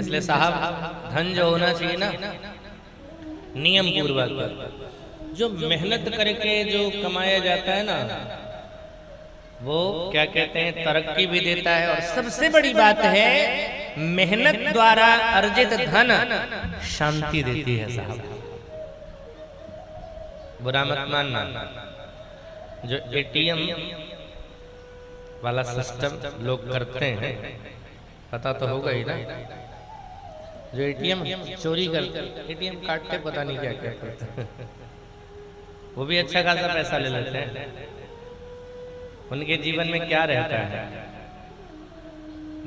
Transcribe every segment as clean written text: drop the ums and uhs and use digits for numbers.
इसलिए साहब धन जो होना चाहिए ना नियम पूर्वक, जो मेहनत करके जो कमाया जाता है ना वो क्या कहते हैं तरक्की भी देता है, और सबसे बड़ी बात है मेहनत द्वारा अर्जित धन शांति देती है साहब। बुरा मत मानना, जो एटीएम वाला सिस्टम लोग करते हैं पता तो होगा ही ना, जो एटीएम चोरी करते, एटीएम काटते पता नहीं क्या क्या करते वो भी अच्छा खासा पैसा ले लेते हैं। उनके जीवन में क्या रहता है?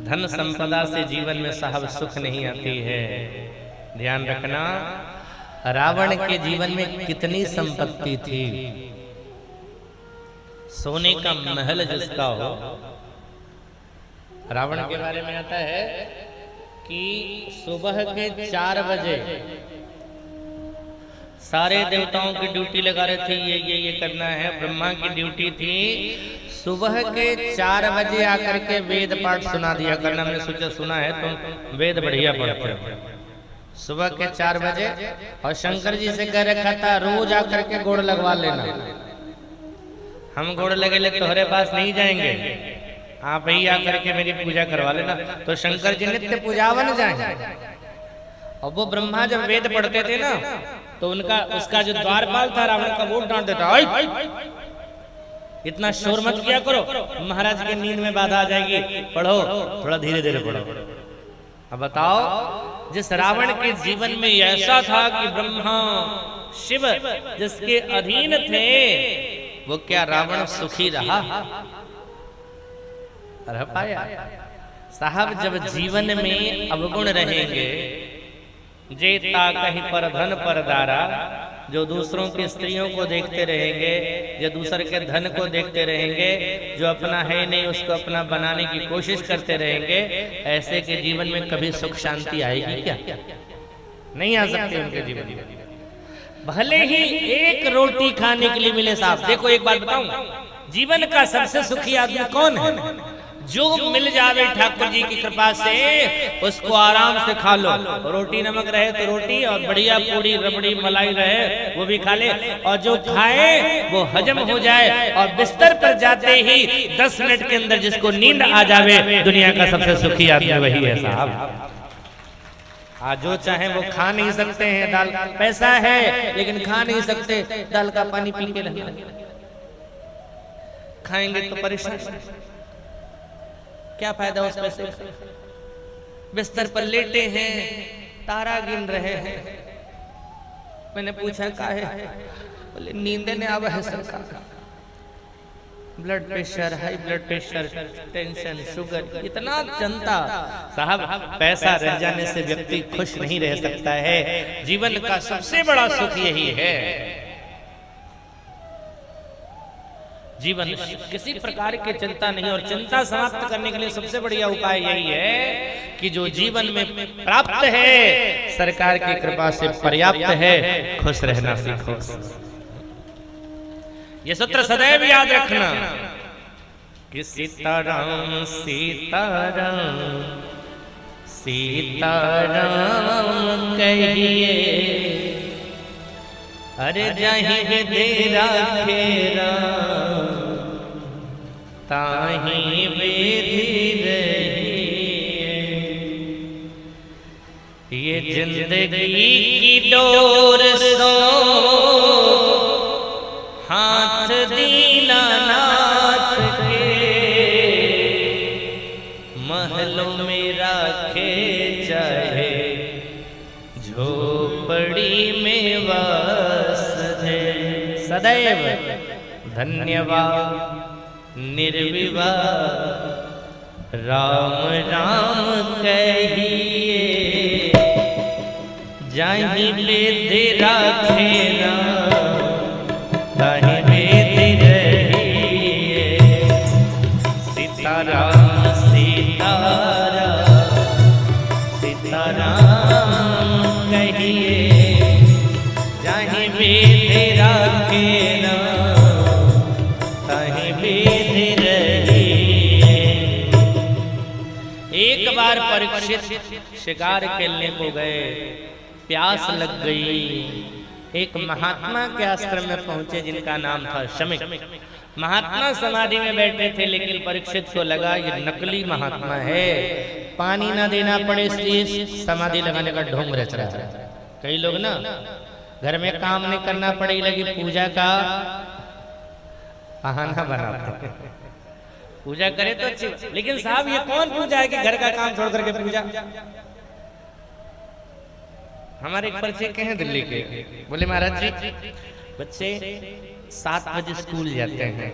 धन संपदा से जीवन में साहब सुख नहीं आती है। ध्यान रखना, रावण के जीवन में कितनी संपत्ति थी, सोने का महल जिसका हो। रावण के बारे में आता है कि सुबह के 4 बजे सारे देवताओं की ड्यूटी लगा रहे थे, ये करना है। ब्रह्मा की ड्यूटी थी सुबह के 4 बजे आकर के वेद पाठ सुना दिया करना। हमने सोचा सुना है तुम वेद बढ़िया पढ़ते हो, सुबह के 4 बजे। और शंकर जी से कह रखा था रोज आकर के गोड़ लगवा लेना। हम गोड़ लगे ले तोहरे पास नहीं जाएंगे, आप ही आकर के मेरी पूजा करवा लेना। तो शंकर जी नित्य पूजावन जाएंगे। और वो ब्रह्मा जब वेद पढ़ते थे ना तो उनका उसका जो द्वारपाल था रावण का वो डांट देता, इतना शोर मत किया करो, महाराज के नींद में बाधा आ जाएगी, पढ़ो थोड़ा धीरे धीरे पढ़ो। अब बताओ, जिस रावण के जीवन में ऐसा था कि ब्रह्मा शिव जिसके अधीन थे, वो क्या रावण सुखी रहा? रह पाया? साहब जब जीवन में अवगुण रहेंगे, जेता कहीं पर धन पर दारा, जो दूसरों की स्त्रियों को देखते रहेंगे, जो दूसरे के धन को देखते रहेंगे, जो अपना है नहीं उसको अपना बनाने की कोशिश करते रहेंगे, ऐसे के जीवन में कभी सुख शांति आएगी क्या? नहीं आ सकती उनके जीवन में। भले ही एक रोटी खाने के लिए मिले साहब। देखो एक बात बताऊं, जीवन का सबसे सुखी आदमी कौन है? जो मिल जावे ठाकुर जी की कृपा से उसको आराम से खा लो। रोटी नमक रहे तो रोटी, और बढ़िया पूरी रबड़ी मलाई रहे वो भी खा ले, और जो खाए वो हजम हो जाए, और बिस्तर पर जाते ही 10 मिनट के अंदर जिसको नींद आ जावे, दुनिया का सबसे सुखी आदमी वही है साहब। आज जो चाहे वो खा नहीं सकते हैं, दाल पैसा है लेकिन खा नहीं सकते, दाल का पानी पी के रहना, खाएंगे तो परेशान, क्या फायदा उस पैसे का? बिस्तर पर लेटे हैं, तारा गिन रहे हैं। मैंने पूछा काहे? बोले नींद ने आवा है सरकार, blood pressure, high blood pressure, tension, sugar, इतना जनता। साहब पैसा रह जाने से व्यक्ति खुश नहीं रह सकता है। जीवन का सबसे बड़ा सुख यही है। जीवन किसी प्रकार की चिंता नहीं, और चिंता समाप्त करने के लिए सबसे बढ़िया उपाय यही है कि जो जीवन में प्राप्त है सरकार की कृपा से पर्याप्त है, खुश रहना सीखो। ये सूत्र सदैव याद रखना कि सीताराम सीताराम सीताराम कहिए, अरे जाहि विधि राखे राम, ताहि विधि रहिए। ये जिंदगी की डोर सो हाथ दीनानाथ के, महलों में राखे चाहे झोपड़ी में वास है। सदैव धन्यवाद निर्विवाद राम राम कहिए, जाहि विधि राखे राम, ताहि विधि रहिए। सीताराम सीताराम सीताराम कहिए, जाहि विधि राखे राम, ताहि विधि रहिए। एक बात बार परीक्षित शिकार खेलने को गए, प्यास लग गई। एक महात्मा के आश्रम में पहुंचे जिनका नाम था शमिक। महात्मा समाधि में बैठे थे, लेकिन परीक्षित को लगा ये नकली महात्मा है, पानी ना देना पड़े इसलिए समाधि लगाने का ढोंग रच रहा है। कई लोग ना घर में काम नहीं करना पड़े, लगी पूजा का बहाना बनाते, पूजा करे तो अच्छी, लेकिन साहब ये कौन पूजा है कि घर का काम छोड़ करके पूजा। हमारे एक परिचय के हैं दिल्ली के, बोले महाराज जी बच्चे 7 बजे स्कूल जाते हैं,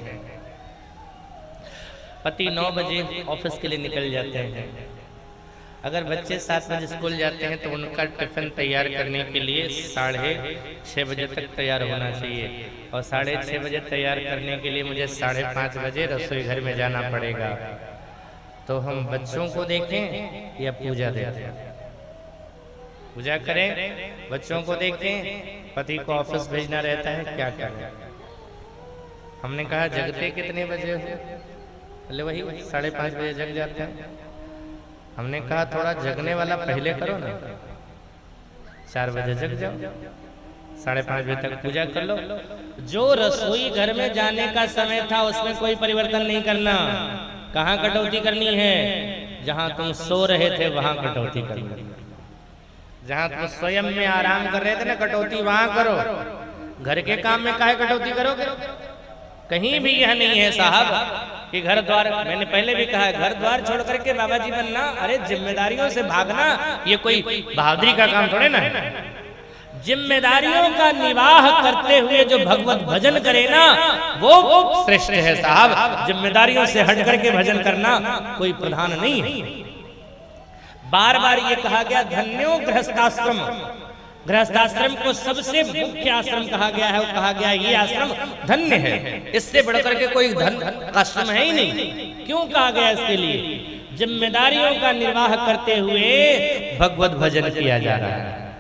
पति 9 बजे ऑफिस के लिए निकल जाते हैं। अगर बच्चे 7 बजे स्कूल जाते हैं तो उनका टिफिन तैयार करने के लिए 6:30 बजे तक तैयार होना चाहिए, और 6:30 बजे तैयार करने के लिए मुझे 5:30 बजे रसोई घर में जाना पड़ेगा। तो हम बच्चों को देखें या पूजा देखें? पूजा करें, बच्चों को देखें, पति को ऑफिस भेजना रहता है, क्या करें? हमने कहा जगते कितने बजे हो? बोले वही 5:30 बजे जग जाते हैं। हमने कहा थोड़ा जगने वाला पहले करो ना, 4 बजे जग जाओ, 5:30 बजे तक पूजा कर लो। जो रसोई घर में जाने का समय था उसमें कोई परिवर्तन नहीं करना। कहाँ कटौती करनी है? जहां तुम सो रहे थे वहां कटौती करनी, जहां तुम स्वयं में आराम कर रहे थे ना, कटौती वहां करो। घर के काम में काहे कटौती करोगे? कहीं भी यह नहीं है साहब कि घर द्वार, मैंने पहले भी कहा है, घर द्वार छोड़ करके बाबा जी बनना, अरे जिम्मेदारियों से भागना ये कोई बहादुरी का काम थोड़े ना है। जिम्मेदारियों का निर्वाह करते हुए जो भगवत भजन करे ना वो श्रेष्ठ है साहब। जिम्मेदारियों से हट करके भजन करना कोई प्रधान नहीं है। बार बार ये कहा गया धन्यो गृहस्थाश्रम, गृहस्थाश्रम को सबसे मुख्य आश्रम कहा गया है, वो कहा गया ये आश्रम धन्य है, इससे बढ़कर के कोई धन आश्रम है ही नहीं। क्यों कहा गया इसके लिए? जिम्मेदारियों का निर्वाह करते हुए भगवत भजन किया जा रहा है,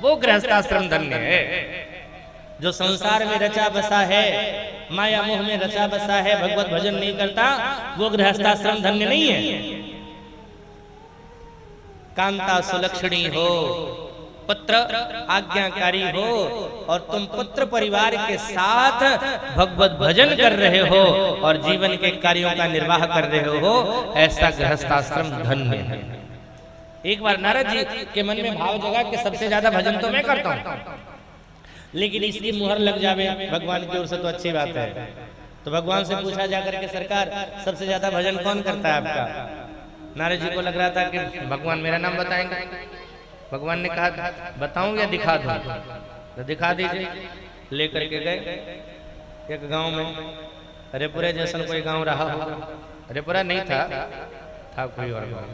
वो गृहस्थाश्रम धन्य है। जो संसार में रचा बसा है, माया मोह में रचा बसा है, भगवत भजन नहीं करता, वो गृहस्थाश्रम धन्य नहीं है। कांता सुलक्षणी हो, पुत्र आज्ञाकारी हो, और तुम पुत्र परिवार के साथ भगवत भजन कर रहे हो और जीवन के कार्यों का निर्वाह कर रहे हो, ऐसा गृहस्थाश्रम धन्य है। एक बार नारद जी के मन में भाव जगा कि सबसे ज्यादा भजन तो मैं करता हूँ, लेकिन इसकी मुहर लग जावे भगवान की ओर से तो अच्छी बात है। तो भगवान से पूछा जाकर के सरकार सबसे ज्यादा भजन कौन करता है आपका? नारद जी को लग रहा था कि भगवान मेरा नाम बताएंगे। भगवान ने कहा बताऊं या दिखा दूं? तो दिखा दीजिए। लेकर के गए एक गांव में, हरेपुरा जैसा कोई गांव रहा होगा, हरेपुरा नहीं था कोई और गांव,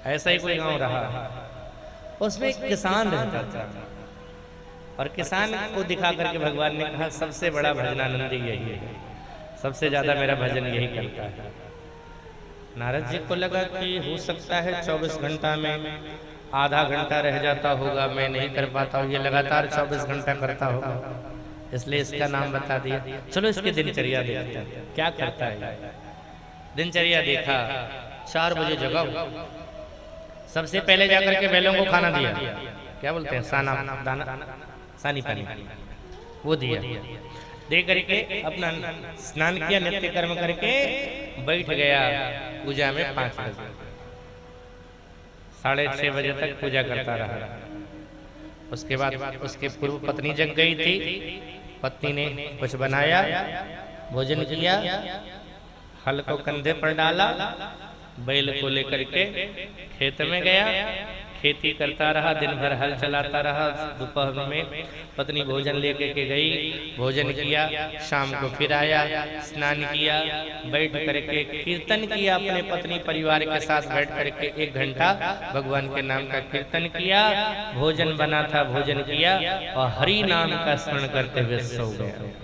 ऐसा ही कोई गांव रहा। उसमें एक किसान रहता था, और किसान को दिखा करके भगवान ने कहा सबसे बड़ा भजनानंदी यही है, सबसे ज्यादा मेरा भजन यही करता है। नारद जी को लगा कि हो सकता है 24 घंटा में आधा घंटा रह जाता होगा, मैं नहीं कर पाता हूँ, ये लगातार 24 घंटा करता होगा, इसलिए इसका नाम बता दिया। चलो इसकी दिनचर्या देखते हैं क्या करता है। दिनचर्या देखा, 4 बजे जगाओ, सबसे पहले जाकर के बैलों को खाना दिया, क्या बोलते हैं साना दाना, सानी पानी वो दिया, दे करके अपना स्नान किया, नित्य कर्म करके बैठ गया पूजा में। 5 बजे 6:30 बजे तक पूजा करता रहा। उसके बाद उसके पूर्व पत्नी जग गई थी, पत्नी ने कुछ बनाया, भोजन किया, हल को कंधे पर डाला, बैल को लेकर के खेत में गया, खेती करता रहा, दिन भर हल चलाता रहा। दोपहर में पत्नी भोजन लेके के गई, भोजन किया, शाम को फिर आया, स्नान किया, बैठ करके कीर्तन किया, अपने पत्नी परिवार के साथ बैठ करके 1 घंटा भगवान के नाम का कीर्तन किया। भोजन बना था, भोजन किया और हरि नाम का स्मरण करते हुए सो गया।